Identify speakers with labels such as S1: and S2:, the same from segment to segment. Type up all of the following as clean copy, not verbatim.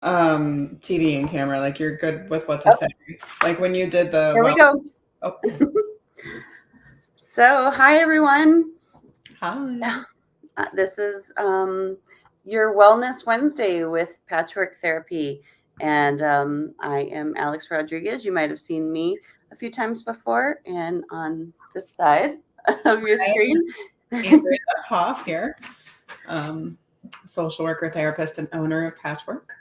S1: TV and camera. Like you're good with what to say. Like when you did the
S2: Here we go.
S1: Oh,
S2: So, hi everyone.
S1: hi.
S2: This is your Wellness Wednesday with Patchwork Therapy, and I am Alex Rodriguez. You might have seen me a few times before, and on this side of your screen.
S1: Andrea Hoff here, social worker, therapist, and owner of Patchwork.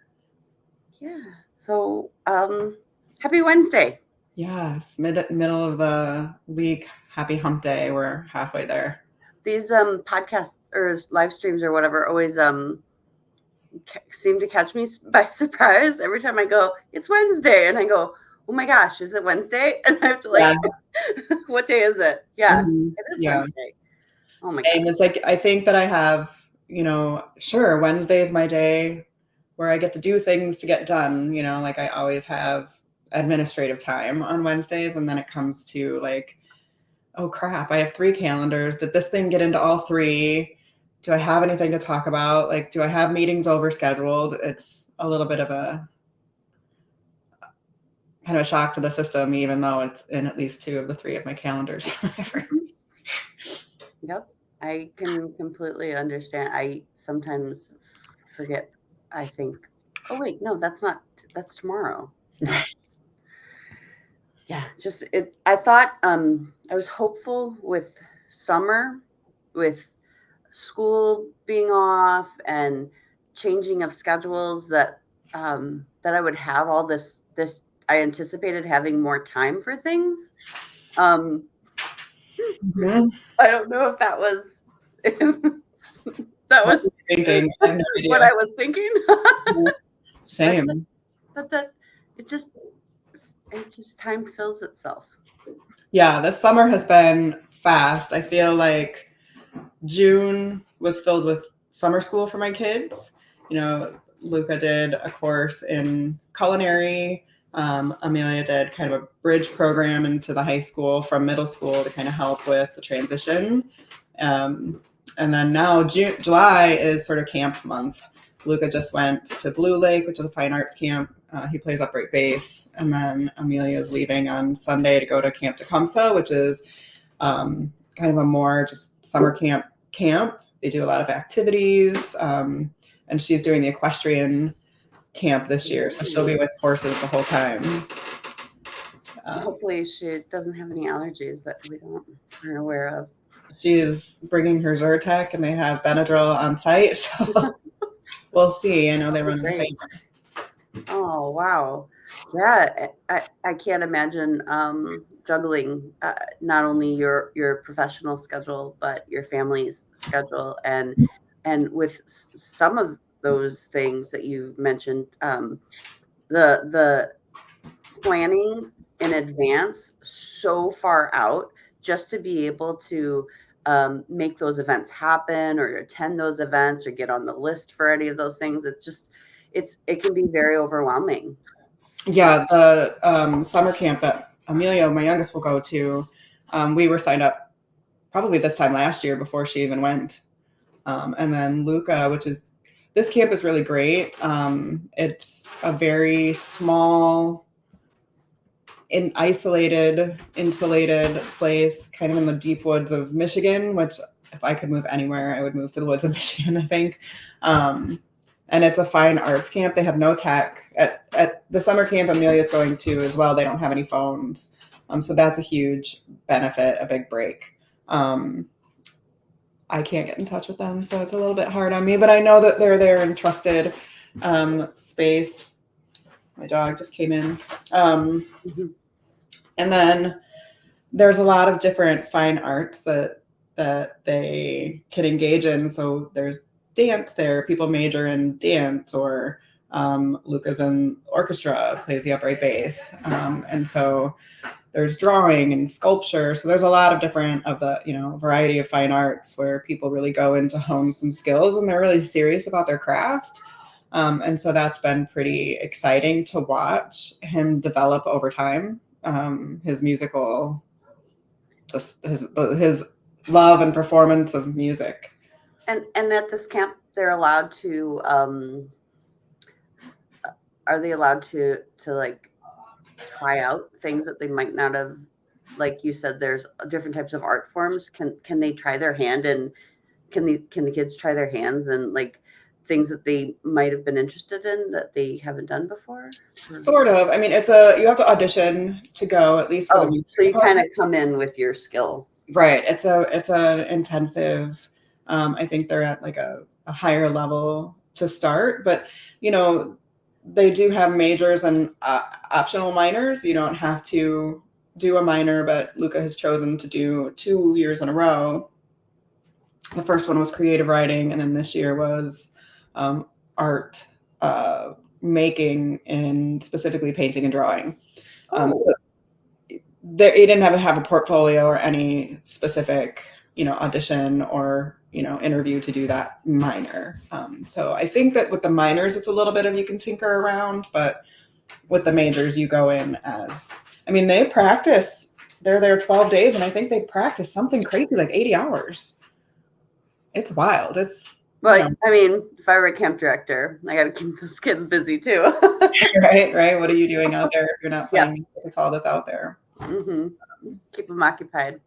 S2: Yeah. So, happy Wednesday.
S1: Yes, middle of the week. Happy Hump Day. We're halfway there.
S2: These podcasts or live streams or whatever always seem to catch me by surprise every time I go, it's Wednesday. And I go, oh my gosh, is it Wednesday? And I have to
S1: Yeah.
S2: what day is it? Yeah,
S1: Mhm.
S2: it is
S1: Yeah.
S2: Wednesday. Oh my
S1: Same.
S2: gosh.
S1: It's like I think that I have, sure, Wednesday is my day where I get to do things to get done. Like I always have administrative time on Wednesdays, and then it comes to like, oh crap, I have 3 calendars. Did this thing get into all 3? Do I have anything to talk about? Like, do I have meetings overscheduled? It's a little bit of a kind of a shock to the system, even though it's in at least 2 of the 3 of my calendars.
S2: Yep. I can completely understand. I sometimes forget. I think, oh wait, no, that's tomorrow. Yeah, just it. I thought I was hopeful with summer, with school being off and changing of schedules that I would have all this. I anticipated having more time for things. Um,
S1: Mhm.
S2: I don't know if that was if that
S1: What
S2: was
S1: was you thinking? I have no
S2: what
S1: idea.
S2: I was thinking. but
S1: Same.
S2: but that it just time fills itself.
S1: Yeah, this summer has been fast. I feel like June was filled with summer school for my kids. Luca did a course in culinary. Amelia did kind of a bridge program into the high school from middle school to kind of help with the transition. Um, and then now July is sort of camp month. Luca just went to Blue Lake, which is a fine arts camp. He plays upright bass. And then Amelia is leaving on Sunday to go to Camp Tecumseh, which is kind of a more just summer camp. They do a lot of activities. And she's doing the equestrian camp this year. So she'll be with horses the whole time.
S2: Hopefully, she doesn't have any allergies that we aren't aware of.
S1: She's bringing her Zyrtec, and they have Benadryl on site. So we'll see. I know they run in favor.
S2: Oh wow, yeah. I can't imagine juggling not only your professional schedule but your family's schedule and with some of those things that you mentioned, the planning in advance so far out just to be able to make those events happen or attend those events or get on the list for any of those things. It can be very overwhelming.
S1: Yeah, the summer camp that Amelia, my youngest, will go to, we were signed up probably this time last year before she even went. And then Luca, this camp is really great. It's a very small, insulated place, kind of in the deep woods of Michigan, which if I could move anywhere, I would move to the woods of Michigan, I think. And it's a fine arts camp. They have no tech. At the summer camp Amelia's going to as well, they don't have any phones. So that's a huge benefit, a big break. I can't get in touch with them, so it's a little bit hard on me, but I know that they're there in trusted space. My dog just came in. And then there's a lot of different fine arts that they can engage in. So there's dance there. People major in dance, or Luca's in orchestra, plays the upright bass. And so there's drawing and sculpture. So there's a lot of different of the, variety of fine arts where people really go in to hone some skills, and they're really serious about their craft. And so that's been pretty exciting to watch him develop over time. His musical, just his love and performance of music.
S2: And at this camp, they're allowed to are they allowed to like try out things that they might not have, like you said, there's different types of art forms. Can they try their hand, and can the kids try their hands and like things that they might have been interested in that they haven't done before?
S1: Sort of. I mean, you have to audition to go, at least for the
S2: Oh,
S1: music
S2: so you kind of
S1: department.
S2: come in with your skill.
S1: Right. It's an intensive. I think they're at like a higher level to start, but you know, they do have majors and optional minors. You don't have to do a minor, but Luca has chosen to do 2 years in a row. The first one was creative writing, and then this year was art making, and specifically painting and drawing.
S2: Oh,
S1: So he didn't have a portfolio or any specific, audition or interview to do that minor. So I think that with the minors, it's a little bit of you can tinker around, but with the majors, you go in as. I mean, they practice. They're there 12 days, and I think they practice something crazy like 80 hours. It's wild. It's
S2: well, I mean, if I were a camp director, I got to keep those kids busy too.
S1: right. What are you doing out there if you're not playing
S2: Yeah.
S1: music? It's all that's out there.
S2: Mm-hmm. Keep them occupied.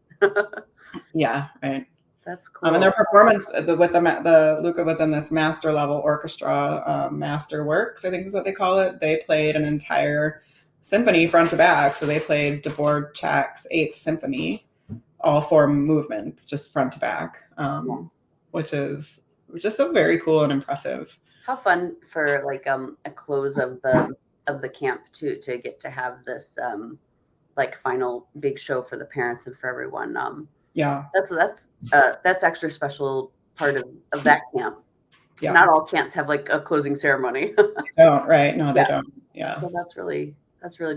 S1: Yeah, right.
S2: That's cool.
S1: And their performance with the Luca was in this master level orchestra, master works, I think is what they call it. They played an entire symphony front to back. So they played Dvorak's Eighth Symphony, all four movements, just front to back, which is just so very cool and impressive.
S2: How fun for like a close of the camp to get to have this like final big show for the parents and for everyone.
S1: Yeah,
S2: that's extra special part of that camp.
S1: yeah.
S2: Not all camps have like a closing ceremony.
S1: They don't, right? No, they don't. Yeah.
S2: So that's really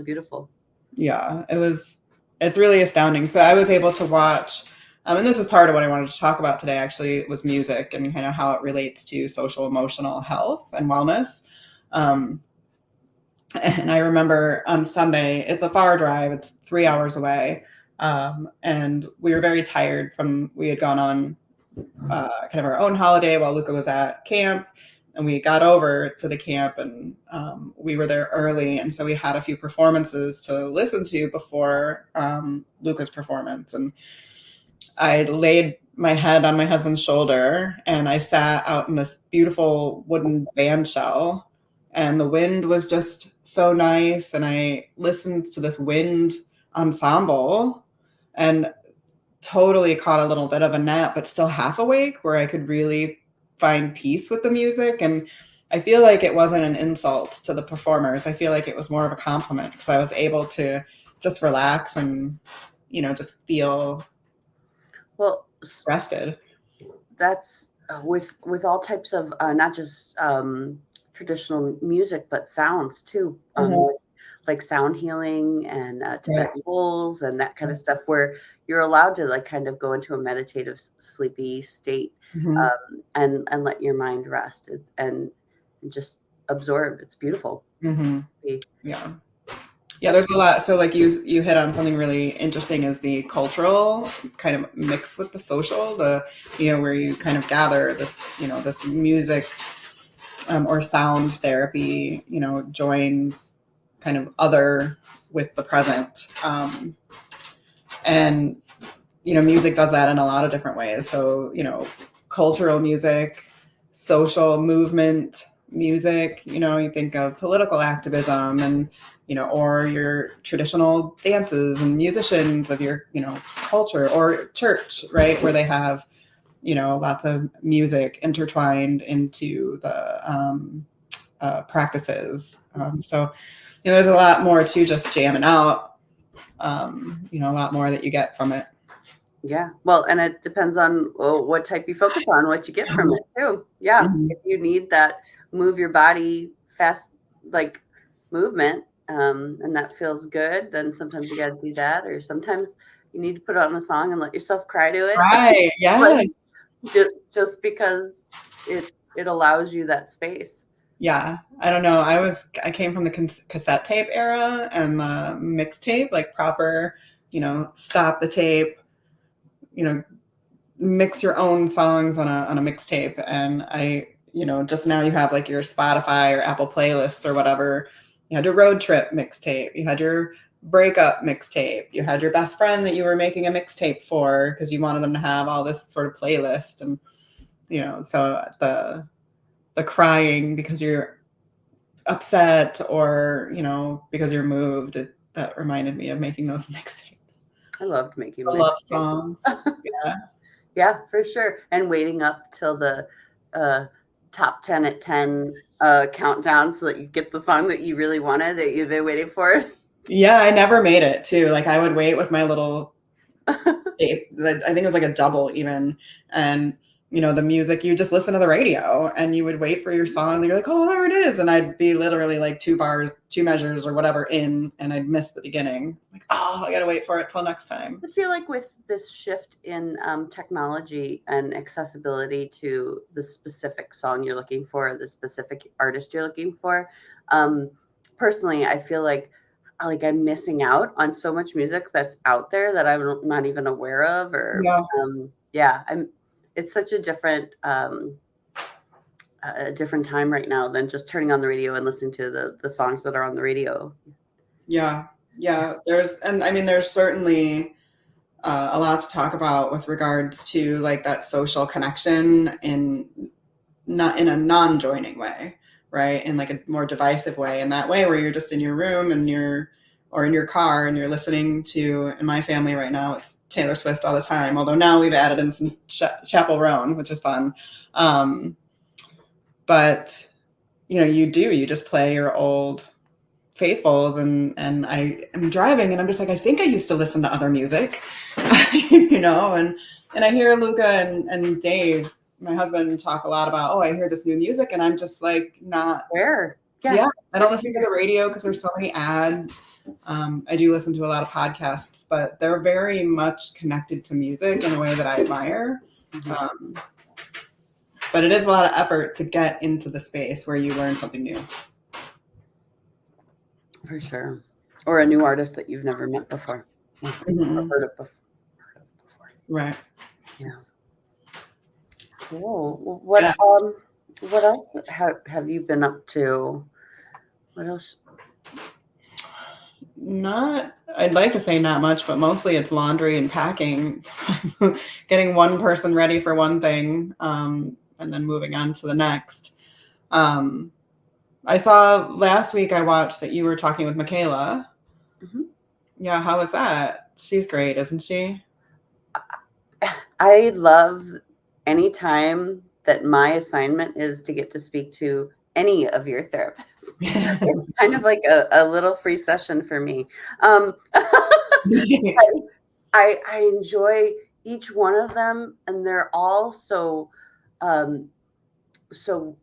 S2: beautiful.
S1: Yeah, it's really astounding. So I was able to watch, and this is part of what I wanted to talk about today, actually, was music and kind of how it relates to social emotional health and wellness. And I remember on Sunday, it's a far drive, it's 3 hours away. And we were very tired we had gone on kind of our own holiday while Luca was at camp. And we got over to the camp, and we were there early. And so we had a few performances to listen to before Luca's performance. And I laid my head on my husband's shoulder, and I sat out in this beautiful wooden band shell, and the wind was just so nice. And I listened to this wind ensemble and totally caught a little bit of a nap, but still half awake, where I could really find peace with the music. And I feel like it wasn't an insult to the performers. I feel like it was more of a compliment, because I was able to just relax and, just feel rested.
S2: That's with all types of not just traditional music, but sounds too. Like sound healing and Tibetan bowls and that kind of stuff, where you're allowed to like kind of go into a meditative, sleepy state, and let your mind rest and just absorb. It's beautiful.
S1: Yeah, there's a lot. So like you hit on something really interesting, is the cultural kind of mixed with the social, where you kind of gather this, this music or sound therapy, joins kind of other with the present. And, music does that in a lot of different ways. So, cultural music, social movement music, you think of political activism and, or your traditional dances and musicians of your, culture, or church, right? Where they have, lots of music intertwined into the practices. So, there's a lot more to just jamming out, a lot more that you get from it.
S2: Yeah. Well, and it depends on what type you focus on, what you get from it too. Yeah. If you need that move your body fast, like movement, and that feels good, then sometimes you got to do that. Or sometimes you need to put on a song and let yourself cry to it.
S1: Right. Yes.
S2: just because it allows you that space.
S1: Yeah. I don't know. I came from the cassette tape era and the mixtape, like proper, stop the tape, mix your own songs on a mixtape. And just now you have like your Spotify or Apple playlists or whatever. You had your road trip mixtape, you had your breakup mixtape, you had your best friend that you were making a mixtape for because you wanted them to have all this sort of playlist. And so the crying because you're upset or because you're moved, that reminded me of making those mixtapes.
S2: I loved making
S1: The love songs. Yeah.
S2: Yeah, for sure. And waiting up till the top 10 at 10 countdown so that you get the song that you really wanted, that you've been waiting for.
S1: Yeah, I never made it too. Like I would wait with my little tape. I think it was like a double even. And the music, you just listen to the radio and you would wait for your song and you're like, oh, there it is. And I'd be literally like 2 bars, 2 measures or whatever in, and I'd miss the beginning. Like, oh, I gotta wait for it till next time.
S2: I feel like with this shift in technology and accessibility to the specific song you're looking for, the specific artist you're looking for, personally, I feel like I'm missing out on so much music that's out there that I'm not even aware of, or it's such a different time right now than just turning on the radio and listening to the songs that are on the radio.
S1: Yeah. There's certainly a lot to talk about with regards to like that social connection not in a non-joining way, right? In like a more divisive way, in that way where you're just in your room or in your car and you're listening to, in my family right now, it's Taylor Swift all the time. Although now we've added in some Chappell Roan, which is fun. But you just play your old faithfuls, and I am driving and I'm just like, I think I used to listen to other music, and I hear Luca and Dave, my husband, talk a lot about, oh, I hear this new music, and I'm just like, not
S2: where.
S1: Yeah, I don't listen to the radio because there's so many ads. I do listen to a lot of podcasts, but they're very much connected to music in a way that I admire.
S2: Mm-hmm.
S1: But it is a lot of effort to get into the space where you learn something new.
S2: For sure. Or a new artist that you've never met before.
S1: Mm-hmm.
S2: Or heard of before.
S1: Right.
S2: Yeah. Cool. What else have you been up to? What else?
S1: I'd like to say not much, but mostly it's laundry and packing, getting one person ready for one thing, and then moving on to the next. I saw last week, I watched that you were talking with Michaela.
S2: Mm-hmm.
S1: Yeah, how was that? She's great, isn't she?
S2: I love any time that my assignment is to get to speak to any of your therapists. It's kind of like a little free session for me. I enjoy each one of them, and they're all so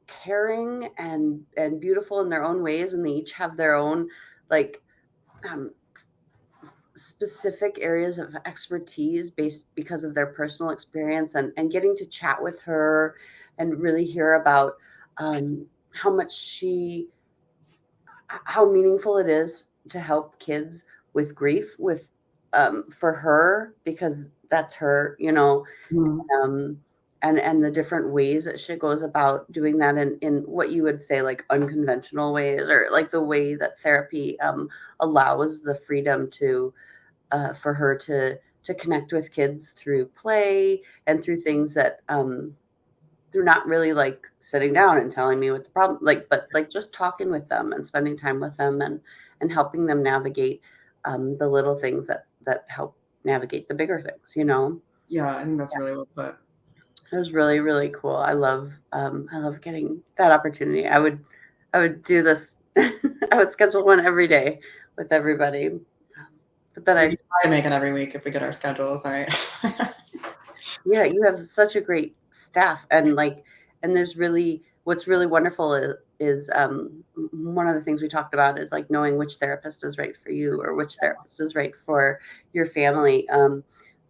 S2: caring and beautiful in their own ways, and they each have their own specific areas of expertise because of their personal experience, and getting to chat with her and really hear about how meaningful it is to help kids with grief for her, because that's her,
S1: Mm-hmm.
S2: And the different ways that she goes about doing that in what you would say like unconventional ways, or like the way that therapy allows the freedom for her to connect with kids through play and through things that they're not really like sitting down and telling me what the problem, but just talking with them and spending time with them and helping them navigate the little things that help navigate the bigger things,
S1: Yeah, I think that's really well put.
S2: It was really, really cool. I love getting that opportunity. I would do this. I would schedule one every day with everybody. But then
S1: I try to make it every week if we get our schedules right.
S2: Yeah, you have such a great staff, and there's really, what's really wonderful is one of the things we talked about is like knowing which therapist is right for you, or which therapist is right for your family.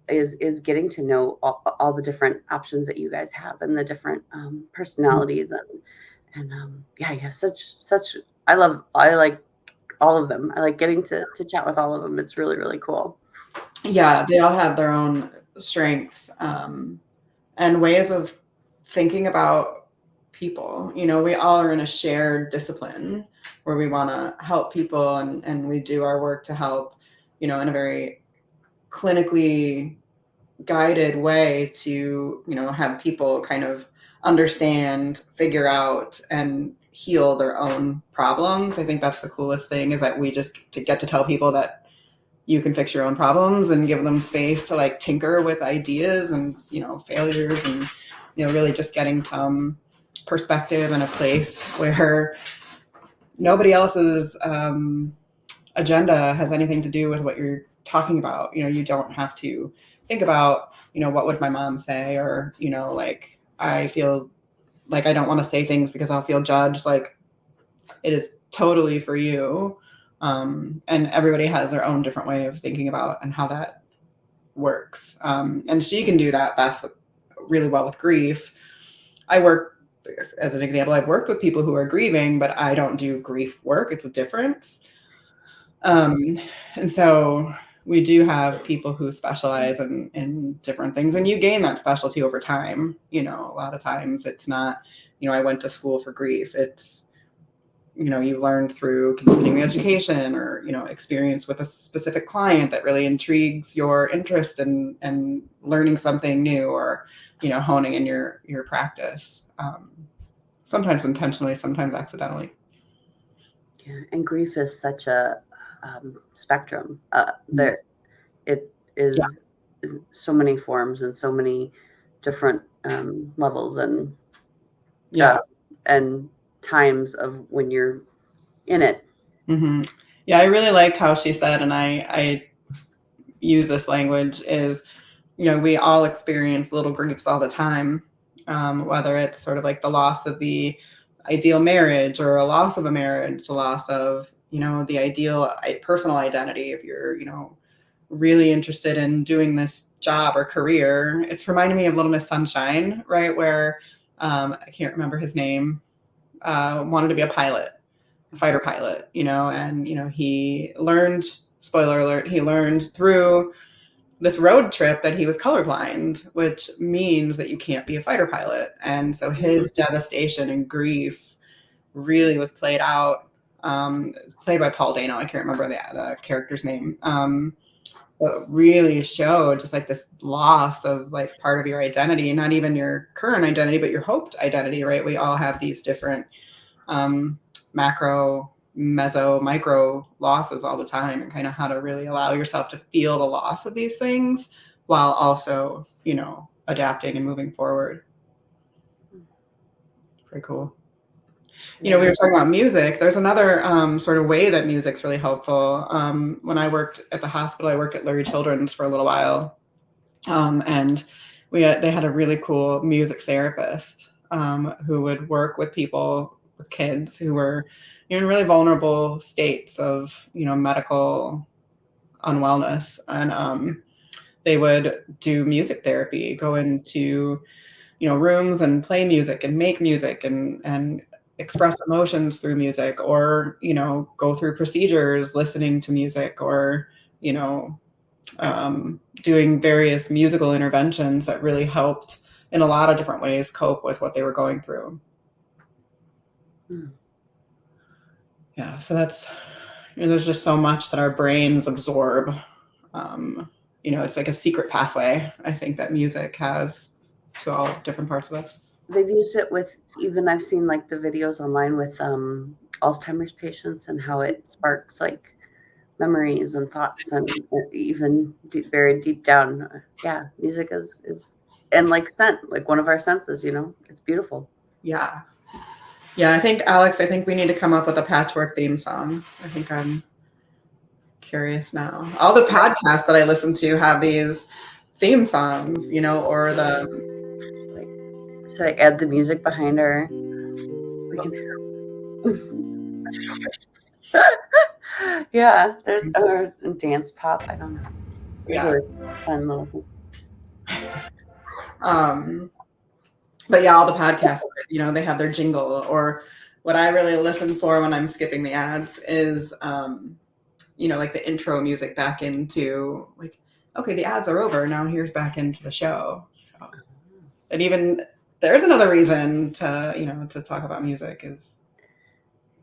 S2: Is getting to know all the different options that you guys have, and the different personalities, and yeah, you have such. I like all of them. I like getting to chat with all of them. It's really, really cool.
S1: Yeah, they all have their own strengths and ways of thinking about people. You know, we all are in a shared discipline where we want to help people, and we do our work to help, you know, in a very clinically guided way to, you know, have people kind of understand, figure out, and heal their own problems. I think that's the coolest thing, is that we just to get to tell people that you can fix your own problems and give them space to like tinker with ideas and, you know, failures, and, you know, really just getting some perspective in a place where nobody else's agenda has anything to do with what you're talking about. You know, you don't have to think about, you know, what would my mom say, or, you know, like, I feel like I don't want to say things because I'll feel judged. Like, it is totally for you. And everybody has their own different way of thinking about and how that works. And she can do that best with, really well with grief. I work, as an example, I've worked with people who are grieving, but I don't do grief work. It's a difference. And so we do have people who specialize in different things, and you gain that specialty over time. You know, a lot of times it's not, you know, I went to school for grief. It's, you know, you learned through continuing education, or, you know, experience with a specific client that really intrigues your interest in and learning something new, or, you know, honing in your practice. Sometimes intentionally, sometimes accidentally.
S2: Yeah, and grief is such a spectrum. There, it is in so many forms and so many different levels and
S1: Yeah.
S2: and times of when you're in it.
S1: Mm-hmm. Yeah, I really liked how she said, and I use this language, is, you know, we all experience little griefs all the time, whether it's sort of like the loss of the ideal marriage, or a loss of a marriage, a loss of, you know, the ideal personal identity. If you're, you know, really interested in doing this job or career, it's reminding me of Little Miss Sunshine, right? Where I can't remember his name, wanted to be a pilot, a fighter pilot, you know, and, you know, he learned, spoiler alert, he learned through this road trip that he was colorblind, which means that you can't be a fighter pilot. And so his devastation and grief really was played out, played by Paul Dano. I can't remember the character's name. But really showed just like this loss of like part of your identity, not even your current identity, but your hoped identity, right? We all have these different macro, meso, micro losses all the time, and kind of how to really allow yourself to feel the loss of these things while also, you know, adapting and moving forward. Pretty cool. You know, we were talking about music. There's another sort of way that music's really helpful. When I worked at the hospital, I worked at Lurie Children's for a little while, and they had a really cool music therapist who would work with people, with kids who were, you know, in really vulnerable states of, you know, medical unwellness, and they would do music therapy, go into, you know, rooms and play music and make music and express emotions through music, or, you know, go through procedures listening to music, or, you know, doing various musical interventions that really helped in a lot of different ways cope with what they were going through. Yeah, so that's, you know, there's just so much that our brains absorb. You know, it's like a secret pathway, I think, that music has to all different parts of us.
S2: They've used it with, even I've seen like the videos online with Alzheimer's patients, and how it sparks like memories and thoughts, and even buried deep down. Yeah, music is and like scent, like one of our senses, you know, it's beautiful.
S1: Yeah. Yeah, I think, Alex, I think we need to come up with a patchwork theme song. I think I'm curious now. All the podcasts that I listen to have these theme songs, you know, or the.
S2: Should I add the music behind her? We can. Yeah, there's or dance pop. I don't know. There's always fun little thing.
S1: But yeah, all the podcasts, you know, they have their jingle. Or what I really listen for when I'm skipping the ads is, you know, like the intro music back into, like, okay, the ads are over. Now here's back into the show. So, and even there's another reason to talk about music is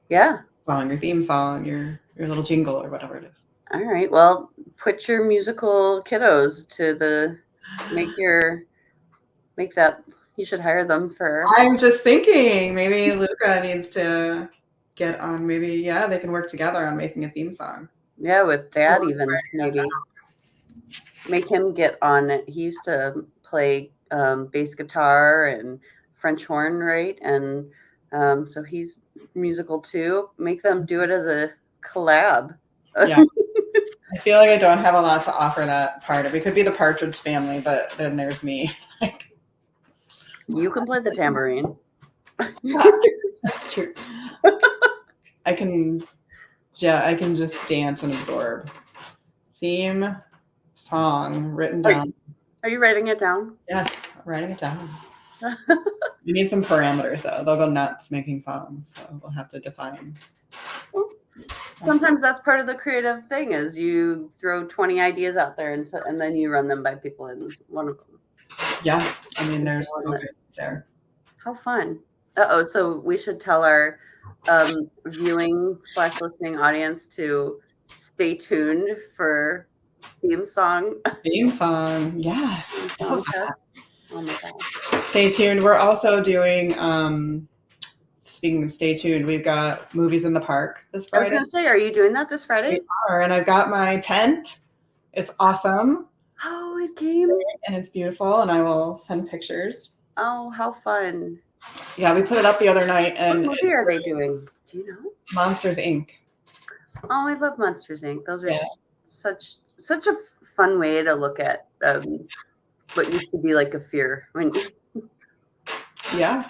S2: Yeah.
S1: song, your theme song, your little jingle or whatever it is.
S2: All right. Well, put your musical kiddos to the make that. You should hire them for.
S1: I'm just thinking maybe Luca needs to get on. Maybe they can work together on making a theme song.
S2: Yeah, with dad
S1: Or
S2: even
S1: writing that
S2: maybe make him get on it. He used to play bass guitar and French horn, right? And so he's musical too. Make them do it as a collab.
S1: Yeah. I feel like I don't have a lot to offer that part of it. We could be the Partridge Family, but then there's me.
S2: You can play the tambourine.
S1: That's true. I can just dance and absorb. Theme song written down.
S2: Are you writing it down?
S1: Yes, I'm writing it down. You need some parameters though. They'll go nuts making songs, so we'll have to define.
S2: Sometimes that's part of the creative thing is you throw 20 ideas out there and then you run them by people in one of them.
S1: Yeah, I mean there's no good there.
S2: How fun. So we should tell our viewing / listening audience to stay tuned for theme song.
S1: Theme song, yes.
S2: Oh my God.
S1: Stay tuned. We're also doing speaking of stay tuned, we've got movies in the park this Friday.
S2: I was going to say, are you doing that this Friday?
S1: We are, and I've got my tent. It's awesome.
S2: Oh, it came.
S1: And it's beautiful, and I will send pictures.
S2: Oh, how fun.
S1: Yeah, we put it up the other night. And
S2: what movie are they doing? Do you know?
S1: Monsters, Inc.
S2: Oh, I love Monsters, Inc. Those are such a fun way to look at what used to be like a fear.
S1: Yeah.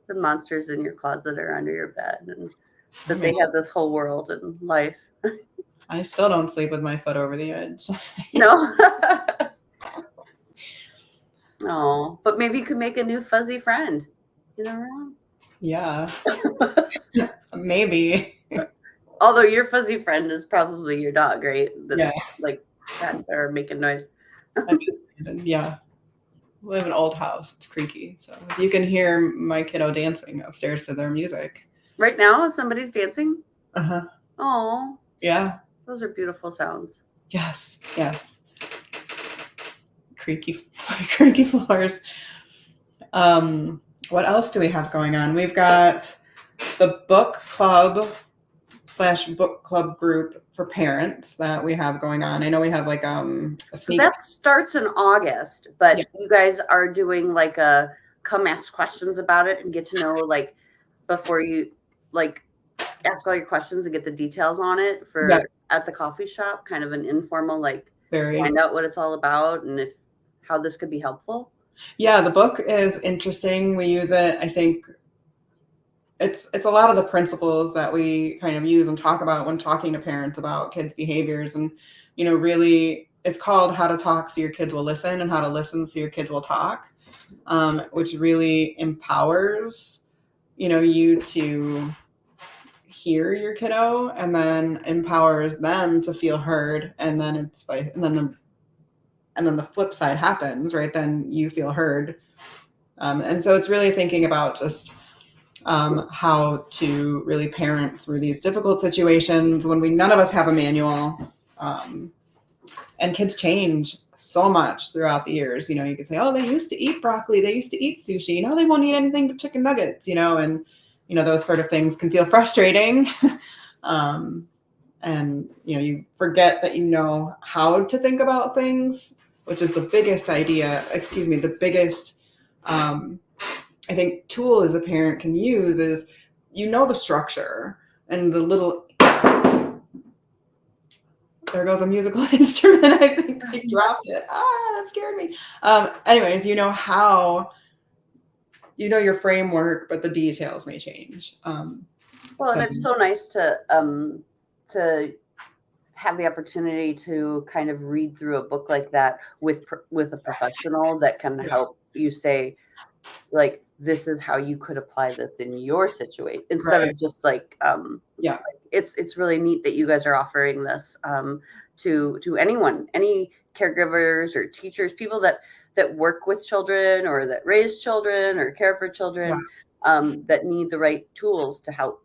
S2: The monsters in your closet or under your bed, and that they have this whole world and life.
S1: I still don't sleep with my foot over the edge.
S2: No. Oh, but maybe you could make a new fuzzy friend. You never know.
S1: Yeah. Maybe.
S2: Although your fuzzy friend is probably your dog, right?
S1: Yes.
S2: Like that or making noise.
S1: Yeah. We have an old house. It's creaky. So you can hear my kiddo dancing upstairs to their music.
S2: Right now, somebody's dancing?
S1: Uh-huh.
S2: Oh.
S1: Yeah.
S2: Those are beautiful sounds.
S1: Yes. Creaky floors. What else do we have going on? We've got the book club / book club group for parents that we have going on. I know we have like a sneak.
S2: So that starts in August, but you guys are doing like a come ask questions about it and get to know like before you like ask all your questions and get the details on it for at the coffee shop, kind of an informal like find out what it's all about and how this could be helpful.
S1: Yeah, the book is interesting. We use it, I think it's a lot of the principles that we kind of use and talk about when talking to parents about kids' behaviors. And, really it's called How to Talk So Your Kids Will Listen and How to Listen So Your Kids Will Talk, which really empowers, you to hear your kiddo and then empowers them to feel heard. And then and then the flip side happens, right? Then you feel heard. And so it's really thinking about just how to really parent through these difficult situations when none of us have a manual. And kids change so much throughout the years. You could say, oh, they used to eat broccoli. They used to eat sushi. Now they won't eat anything but chicken nuggets, and, those sort of things can feel frustrating. And, you forget that how to think about things, which is the biggest the biggest, I think, tool as a parent can use is, the structure and the little, there goes a musical instrument. I think I dropped it. That scared me. Anyways, how, your framework, but the details may change.
S2: And it's so nice to have the opportunity to kind of read through a book like that with a professional that can help you say, like, this is how you could apply this in your situation instead of just like, it's really neat that you guys are offering this to anyone, any caregivers or teachers, people that that work with children or that raise children or care for children that need the right tools to help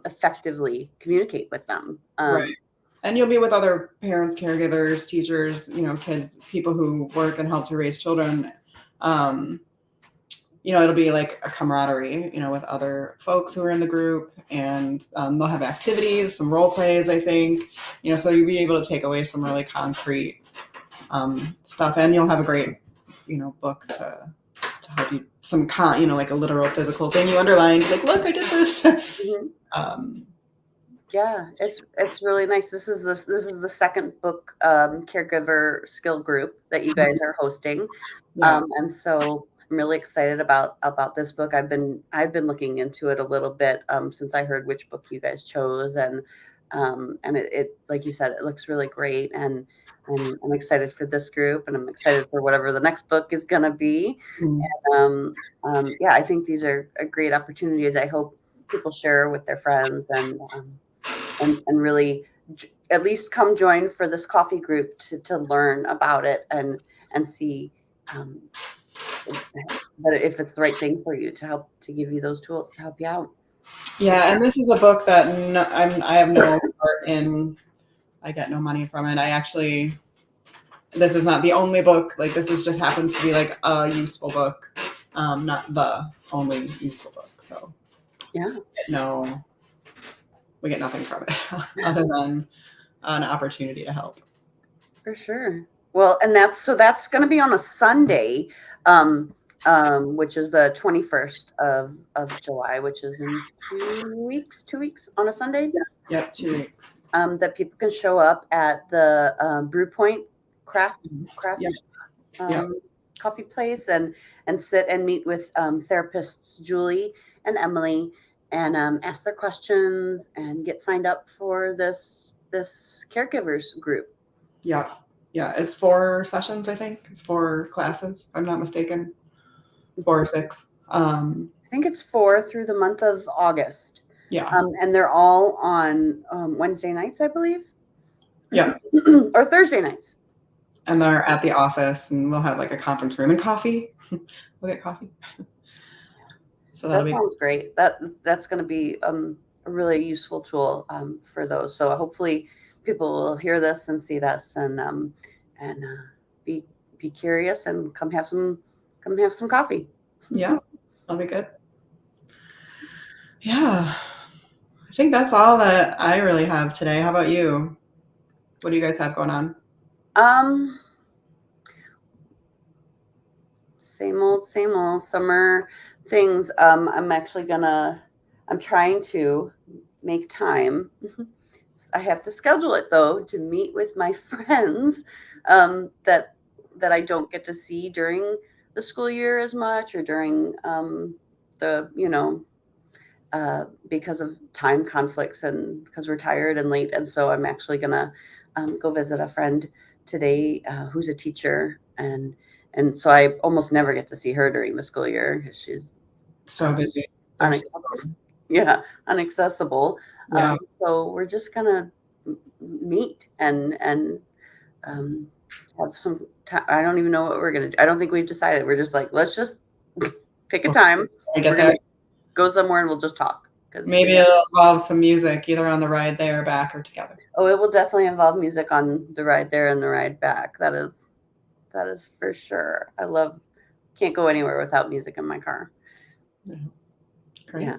S2: effectively communicate with them.
S1: Right. And you'll be with other parents, caregivers, teachers, kids, people who work and help to raise children. It'll be like a camaraderie, with other folks who are in the group, and they'll have activities, some role plays, I think, so you'll be able to take away some really concrete stuff, and you'll have a great, book to help you, like a literal physical thing you underlined, like, look, I did this. Mm-hmm.
S2: Yeah, it's really nice. This is the second book caregiver skill group that you guys are hosting. Yeah. And so I'm really excited about this book. I've been looking into it a little bit since I heard which book you guys chose, and it like you said, it looks really great, and I'm excited for this group, and I'm excited for whatever the next book is going to be. Mm-hmm. And yeah, I think these are great opportunities. I hope people share with their friends and really at least come join for this coffee group to learn about it and see that if it's the right thing for you, to help, to give you those tools to help you out.
S1: Yeah, and this is a book that I have no part in. I get no money from it. This is not the only book. Like, this just happens to be like a useful book, not the only useful book. So
S2: yeah,
S1: we get nothing from it other than an opportunity to help.
S2: For sure. Well, and that's going to be on a Sunday, which is the 21st of July, which is in 2 weeks. 2 weeks on a Sunday.
S1: Yep, 2 weeks.
S2: That people can show up at the Brew Point craft coffee place and sit and meet with therapists Julie and Emily, and ask their questions and get signed up for this caregivers group.
S1: Yeah. It's 4 sessions, I think. It's 4 classes, if I'm not mistaken. 4 or 6.
S2: I think it's 4 through the month of August.
S1: Yeah.
S2: And they're all on Wednesday nights, I believe.
S1: Yeah.
S2: Or Thursday nights.
S1: And they're at the office, and we'll have like a conference room and coffee. We'll get coffee. So that
S2: sounds great. That's going to be a really useful tool for those. So hopefully people will hear this and see this and be curious and come have some coffee.
S1: Yeah, that'll be good. Yeah, I think that's all that I really have today. How about you? What do you guys have going on?
S2: Same old summer things. I'm trying to make time. I have to schedule it though, to meet with my friends that I don't get to see during the school year as much, or during because of time conflicts and because we're tired and late. And so I'm actually gonna go visit a friend today who's a teacher, and so I almost never get to see her during the school year because she's
S1: so busy.
S2: Unaccessible. Yeah. So we're just gonna meet and have some time. I don't even know what we're gonna do. I don't think we've decided. We're just like, let's just pick a time. We're gonna go somewhere and we'll just talk.
S1: Maybe it'll involve some music, either on the ride there, back, or together.
S2: Oh, it will definitely involve music on the ride there and the ride back. That is for sure. Can't go anywhere without music in my car.
S1: Great. Yeah.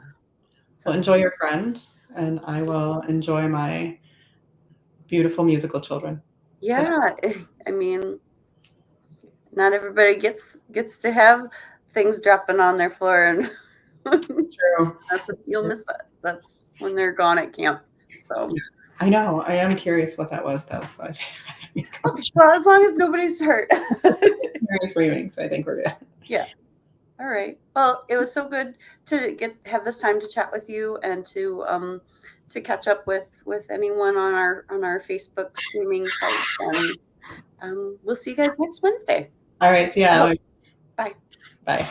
S1: Well, enjoy your friend, and I will enjoy my beautiful musical children.
S2: Yeah, I mean, not everybody gets to have things dropping on their floor, and
S1: true.
S2: You'll miss that. That's when they're gone at camp. So
S1: yeah. I know. I am curious what that was, though. So
S2: well, as long as nobody's hurt.
S1: Screaming, so I think we're good.
S2: Yeah. All right. Well, it was so good to have this time to chat with you, and to catch up with anyone on our Facebook streaming site. And we'll see you guys next Wednesday.
S1: All right. See ya.
S2: Bye.
S1: Bye.